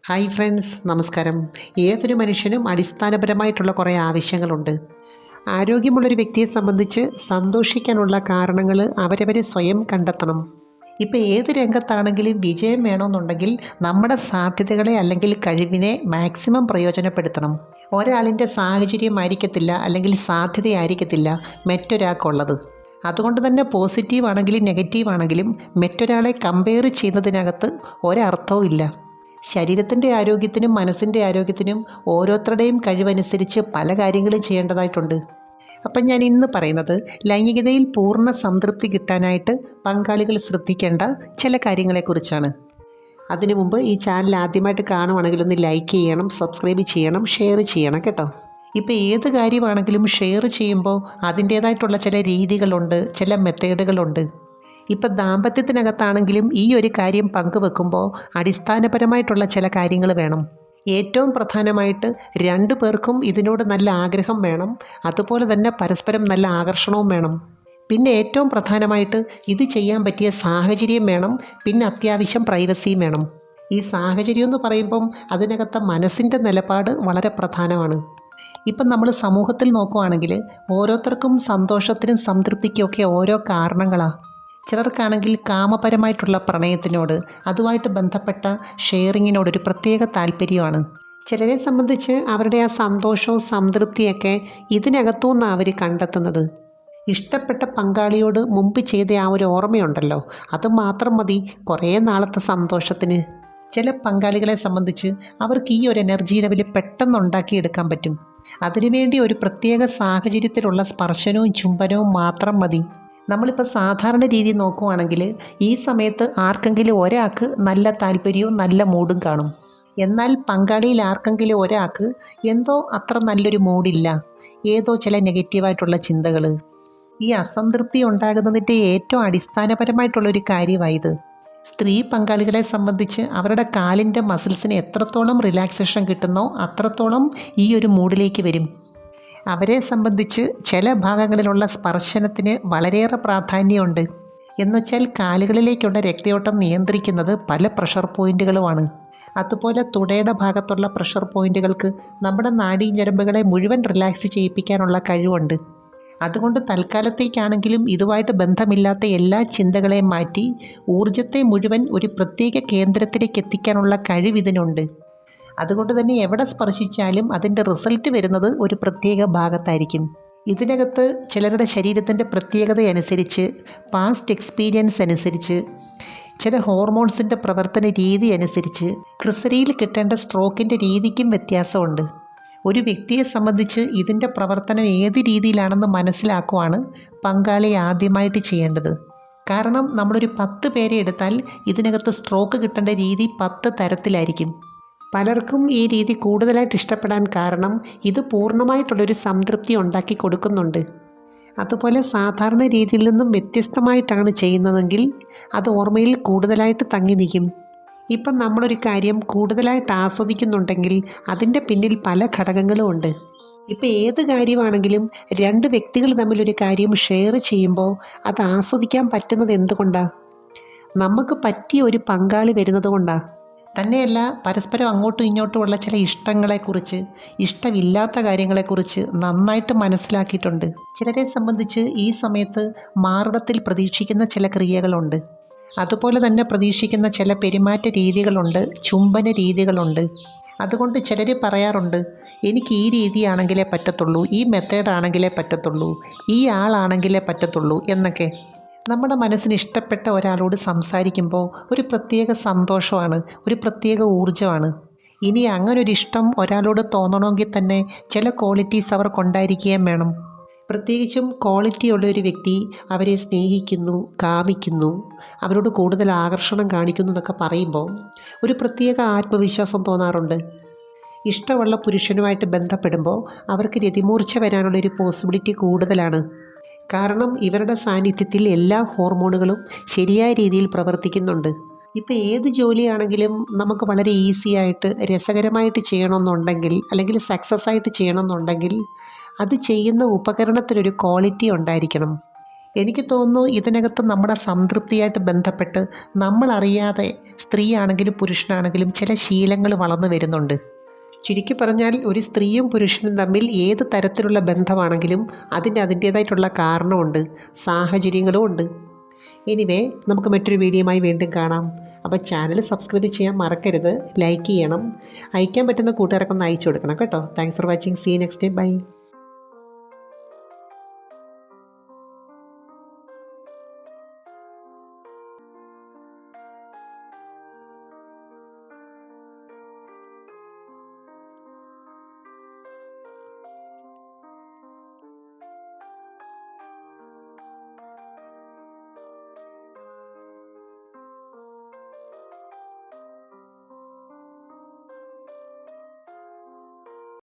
Hi friends, നമസ്കാരം. ഏതൊരു മനുഷ്യനും അടിസ്ഥാനപരമായിട്ടുള്ള കുറേ ആവശ്യങ്ങളുണ്ട്. ആരോഗ്യമുള്ളൊരു വ്യക്തിയെ സംബന്ധിച്ച് സന്തോഷിക്കാനുള്ള കാരണങ്ങൾ അവരവർ സ്വയം കണ്ടെത്തണം. ഇപ്പോൾ ഏത് രംഗത്താണെങ്കിലും വിജയം വേണമെന്നുണ്ടെങ്കിൽ നമ്മുടെ സാധ്യതകളെ അല്ലെങ്കിൽ കഴിവിനെ മാക്സിമം പ്രയോജനപ്പെടുത്തണം. ഒരാളിൻ്റെ സാഹചര്യമായിരിക്കത്തില്ല അല്ലെങ്കിൽ സാധ്യതയായിരിക്കത്തില്ല മറ്റൊരാൾക്കുള്ളത്. അതുകൊണ്ട് തന്നെ പോസിറ്റീവ് ആണെങ്കിലും നെഗറ്റീവ് ആണെങ്കിലും മറ്റൊരാളെ കമ്പയർ ചെയ്യുന്നതിനകത്ത് ഒരർത്ഥവും ഇല്ല. ശരീരത്തിൻ്റെ ആരോഗ്യത്തിനും മനസ്സിൻ്റെ ആരോഗ്യത്തിനും ഓരോരുത്തരുടെയും കഴിവനുസരിച്ച് പല കാര്യങ്ങളും ചെയ്യേണ്ടതായിട്ടുണ്ട്. അപ്പം ഞാൻ ഇന്ന് പറയുന്നത് ലൈംഗികതയിൽ പൂർണ്ണ സംതൃപ്തി കിട്ടാനായിട്ട് പങ്കാളികൾ ശ്രദ്ധിക്കേണ്ട ചില കാര്യങ്ങളെക്കുറിച്ചാണ്. അതിനു മുമ്പ് ഈ ചാനൽ ആദ്യമായിട്ട് കാണുവാണെങ്കിൽ ഒന്ന് ലൈക്ക് ചെയ്യണം, സബ്സ്ക്രൈബ് ചെയ്യണം, ഷെയർ ചെയ്യണം കേട്ടോ. ഇപ്പോൾ ഏത് കാര്യമാണെങ്കിലും ഷെയർ ചെയ്യുമ്പോൾ അതിൻ്റേതായിട്ടുള്ള ചില രീതികളുണ്ട്, ചില മെത്തേഡുകളുണ്ട്. ഇപ്പം ദാമ്പത്യത്തിനകത്താണെങ്കിലും ഈ ഒരു കാര്യം പങ്കുവെക്കുമ്പോൾ അടിസ്ഥാനപരമായിട്ടുള്ള ചില കാര്യങ്ങൾ വേണം. ഏറ്റവും പ്രധാനമായിട്ട് രണ്ടു പേർക്കും ഇതിനോട് നല്ല ആഗ്രഹം വേണം, അതുപോലെ തന്നെ പരസ്പരം നല്ല ആകർഷണവും വേണം. പിന്നെ ഏറ്റവും പ്രധാനമായിട്ട് ഇത് ചെയ്യാൻ പറ്റിയ സാഹചര്യം വേണം, പിന്നെ അത്യാവശ്യം പ്രൈവസിയും വേണം. ഈ സാഹചര്യം എന്ന് പറയുമ്പം അതിനകത്തെ മനസ്സിൻ്റെ നിലപാട് വളരെ പ്രധാനമാണ്. ഇപ്പം നമ്മൾ സമൂഹത്തിൽ നോക്കുവാണെങ്കിൽ ഓരോരുത്തർക്കും സന്തോഷത്തിനും സംതൃപ്തിക്കുമൊക്കെ ഓരോ കാരണങ്ങളാണ്. ചിലർക്കാണെങ്കിൽ കാമപരമായിട്ടുള്ള പ്രണയത്തിനോട്, അതുമായിട്ട് ബന്ധപ്പെട്ട ഷെയറിങ്ങിനോടൊരു പ്രത്യേക താല്പര്യമാണ്. ചിലരെ സംബന്ധിച്ച് അവരുടെ ആ സന്തോഷവും സംതൃപ്തിയൊക്കെ ഇതിനകത്തുനിന്നാണ് അവർ കണ്ടെത്തുന്നത്. ഇഷ്ടപ്പെട്ട പങ്കാളിയോട് മുമ്പ് ചെയ്ത ആ ഒരു ഓർമ്മയുണ്ടല്ലോ, അത് മാത്രം മതി കുറേ നാളത്തെ സന്തോഷത്തിന്. ചില പങ്കാളികളെ സംബന്ധിച്ച് അവർക്ക് ഈ ഒരു എനർജി ലെവൽ പെട്ടെന്ന് ഉണ്ടാക്കിയെടുക്കാൻ പറ്റും. അതിനുവേണ്ടി ഒരു പ്രത്യേക സാഹചര്യത്തിലുള്ള സ്പർശനവും ചുംബനവും മാത്രം മതി. നമ്മളിപ്പോൾ സാധാരണ രീതി നോക്കുവാണെങ്കിൽ ഈ സമയത്ത് ആർക്കെങ്കിലും ഒരാൾക്ക് നല്ല താല്പര്യവും നല്ല മൂഡും കാണും. എന്നാൽ പങ്കാളിയിൽ ആർക്കെങ്കിലും ഒരാൾക്ക് എന്തോ അത്ര നല്ലൊരു മൂഡില്ല, ഏതോ ചില നെഗറ്റീവായിട്ടുള്ള ചിന്തകൾ. ഈ അസംതൃപ്തി ഉണ്ടാകുന്നതിൻ്റെ ഏറ്റവും അടിസ്ഥാനപരമായിട്ടുള്ളൊരു കാര്യമായത്. സ്ത്രീ പങ്കാളികളെ സംബന്ധിച്ച് അവരുടെ കാലിൻ്റെ മസിൽസിന് എത്രത്തോളം റിലാക്സേഷൻ കിട്ടുന്നോ അത്രത്തോളം ഈ ഒരു മൂഡിലേക്ക് വരും. അവരെ സംബന്ധിച്ച് ചില ഭാഗങ്ങളിലുള്ള സ്പർശനത്തിന് വളരെയേറെ പ്രാധാന്യമുണ്ട്. എന്നുവെച്ചാൽ കാലുകളിലേക്കുള്ള രക്തയോട്ടം നിയന്ത്രിക്കുന്നത് പല പ്രഷർ പോയിൻറ്റുകളുമാണ്. അതുപോലെ തുടയുടെ ഭാഗത്തുള്ള പ്രഷർ പോയിൻറ്റുകൾക്ക് നമ്മുടെ നാഡീഞരമ്പുകളെ മുഴുവൻ റിലാക്സ് ചെയ്യിപ്പിക്കാനുള്ള കഴിവുണ്ട്. അതുകൊണ്ട് തൽക്കാലത്തേക്കാണെങ്കിലും ഇതുമായിട്ട് ബന്ധമില്ലാത്ത എല്ലാ ചിന്തകളെയും മാറ്റി ഊർജത്തെ മുഴുവൻ ഒരു പ്രത്യേക കേന്ദ്രത്തിലേക്ക് എത്തിക്കാനുള്ള കഴിവ് ഇതിനുണ്ട്. അതുകൊണ്ട് തന്നെ എവിടെ സ്പർശിച്ചാലും അതിൻ്റെ റിസൾട്ട് വരുന്നത് ഒരു പ്രത്യേക ഭാഗത്തായിരിക്കും. ഇതിനകത്ത് ചിലരുടെ ശരീരത്തിൻ്റെ പ്രത്യേകതയനുസരിച്ച്, പാസ്റ്റ് എക്സ്പീരിയൻസ് അനുസരിച്ച്, ചില ഹോർമോൺസിൻ്റെ പ്രവർത്തന രീതി അനുസരിച്ച് ക്രിസരിയിൽ കിട്ടേണ്ട സ്ട്രോക്കിൻ്റെ രീതിക്കും വ്യത്യാസമുണ്ട്. ഒരു വ്യക്തിയെ സംബന്ധിച്ച് ഇതിൻ്റെ പ്രവർത്തനം ഏത് രീതിയിലാണെന്ന് മനസ്സിലാക്കുവാണ് പങ്കാളി ആദ്യമായിട്ട് ചെയ്യേണ്ടത്. കാരണം നമ്മളൊരു 10 പേരെ എടുത്താൽ ഇതിനകത്ത് സ്ട്രോക്ക് കിട്ടേണ്ട രീതി 10 തരത്തിലായിരിക്കും. പലർക്കും ഈ രീതി കൂടുതലായിട്ട് ഇഷ്ടപ്പെടാൻ കാരണം ഇത് പൂർണ്ണമായിട്ടുള്ളൊരു സംതൃപ്തി ഉണ്ടാക്കി കൊടുക്കുന്നുണ്ട്. അതുപോലെ സാധാരണ രീതിയിൽ നിന്നും വ്യത്യസ്തമായിട്ടാണ് ചെയ്യുന്നതെങ്കിൽ അത് ഓർമ്മയിൽ കൂടുതലായിട്ട് തങ്ങി നിൽക്കും. ഇപ്പം നമ്മളൊരു കാര്യം കൂടുതലായിട്ട് ആസ്വദിക്കുന്നുണ്ടെങ്കിൽ അതിൻ്റെ പിന്നിൽ പല ഘടകങ്ങളും ഉണ്ട്. ഇപ്പം ഏത് കാര്യമാണെങ്കിലും രണ്ട് വ്യക്തികൾ തമ്മിലൊരു കാര്യം ഷെയർ ചെയ്യുമ്പോൾ അത് ആസ്വദിക്കാൻ പറ്റുന്നത് എന്തുകൊണ്ടാണ്? നമുക്ക് പറ്റിയ ഒരു പങ്കാളി വരുന്നത് കൊണ്ടാണ്. തന്നെയല്ല, പരസ്പരം അങ്ങോട്ടും ഇങ്ങോട്ടുമുള്ള ചില ഇഷ്ടങ്ങളെക്കുറിച്ച്, ഇഷ്ടമില്ലാത്ത കാര്യങ്ങളെക്കുറിച്ച് നന്നായിട്ട് മനസ്സിലാക്കിയിട്ടുണ്ട്. ചിലരെ സംബന്ധിച്ച് ഈ സമയത്ത് മാറിടത്തിൽ പ്രതീക്ഷിക്കുന്ന ചില ക്രിയകളുണ്ട്. അതുപോലെ തന്നെ പ്രതീക്ഷിക്കുന്ന ചില പെരുമാറ്റ രീതികളുണ്ട്, ചുംബന രീതികളുണ്ട്. അതുകൊണ്ട് ചിലർ പറയാറുണ്ട്, എനിക്ക് ഈ രീതിയാണെങ്കിലേ പറ്റത്തുള്ളൂ, ഈ മെത്തേഡാണെങ്കിലേ പറ്റത്തുള്ളൂ, ഈ ആളാണെങ്കിലേ പറ്റത്തുള്ളൂ എന്നൊക്കെ. നമ്മുടെ മനസ്സിന് ഇഷ്ടപ്പെട്ട ഒരാളോട് സംസാരിക്കുമ്പോൾ ഒരു പ്രത്യേക സന്തോഷമാണ്, ഒരു പ്രത്യേക ഊർജ്ജമാണ്. ഇനി അങ്ങനൊരു ഇഷ്ടം ഒരാളോട് തോന്നണമെങ്കിൽ തന്നെ ചില ക്വാളിറ്റീസ് അവർക്കുണ്ടായിരിക്കുകയും വേണം. പ്രത്യേകിച്ചും ക്വാളിറ്റിയുള്ള ഒരു വ്യക്തി അവരെ സ്നേഹിക്കുന്നു, കാമിക്കുന്നു, അവരോട് കൂടുതൽ ആകർഷണം കാണിക്കുന്നു എന്നൊക്കെ പറയുമ്പോൾ ഒരു പ്രത്യേക ആത്മവിശ്വാസം തോന്നാറുണ്ട്. ഇഷ്ടമുള്ള പുരുഷനുമായിട്ട് ബന്ധപ്പെടുമ്പോൾ അവർക്ക് രതിമൂർച്ച വരാനുള്ളൊരു പോസിബിലിറ്റി കൂടുതലാണ്. കാരണം ഇവരുടെ സാന്നിധ്യത്തിൽ എല്ലാ ഹോർമോണുകളും ശരിയായ രീതിയിൽ പ്രവർത്തിക്കുന്നുണ്ട്. ഇപ്പോൾ ഏത് ജോലിയാണെങ്കിലും നമുക്ക് വളരെ ഈസി ആയിട്ട് രസകരമായിട്ട് ചെയ്യണമെന്നുണ്ടെങ്കിൽ, അല്ലെങ്കിൽ സക്സസ് ആയിട്ട് ചെയ്യണമെന്നുണ്ടെങ്കിൽ അത് ചെയ്യുന്ന ഉപകരണത്തിനൊരു ക്വാളിറ്റി ഉണ്ടായിരിക്കണം. എനിക്ക് തോന്നുന്നു ഇതിനകത്ത് നമ്മുടെ സംതൃപ്തിയായിട്ട് ബന്ധപ്പെട്ട് നമ്മളറിയാതെ സ്ത്രീയാണെങ്കിലും പുരുഷനാണെങ്കിലും ചില ശീലങ്ങൾ വളർന്നു വരുന്നുണ്ട്. ചുരുക്കി പറഞ്ഞാൽ ഒരു സ്ത്രീയും പുരുഷനും തമ്മിൽ ഏത് തരത്തിലുള്ള ബന്ധമാണെങ്കിലും അതിൻ്റേതായിട്ടുള്ള കാരണമുണ്ട്, സാഹചര്യങ്ങളും ഉണ്ട്. എനിവേ, നമുക്ക് മറ്റൊരു വീഡിയോയുമായി വീണ്ടും കാണാം. അപ്പോൾ ചാനൽ സബ്സ്ക്രൈബ് ചെയ്യാൻ മറക്കരുത്, ലൈക്ക് ചെയ്യണം, അയക്കാൻ പറ്റുന്ന കൂട്ടുകാർക്കൊന്ന് അയച്ചു കൊടുക്കണം കേട്ടോ. Thanks for watching. See you next day. By.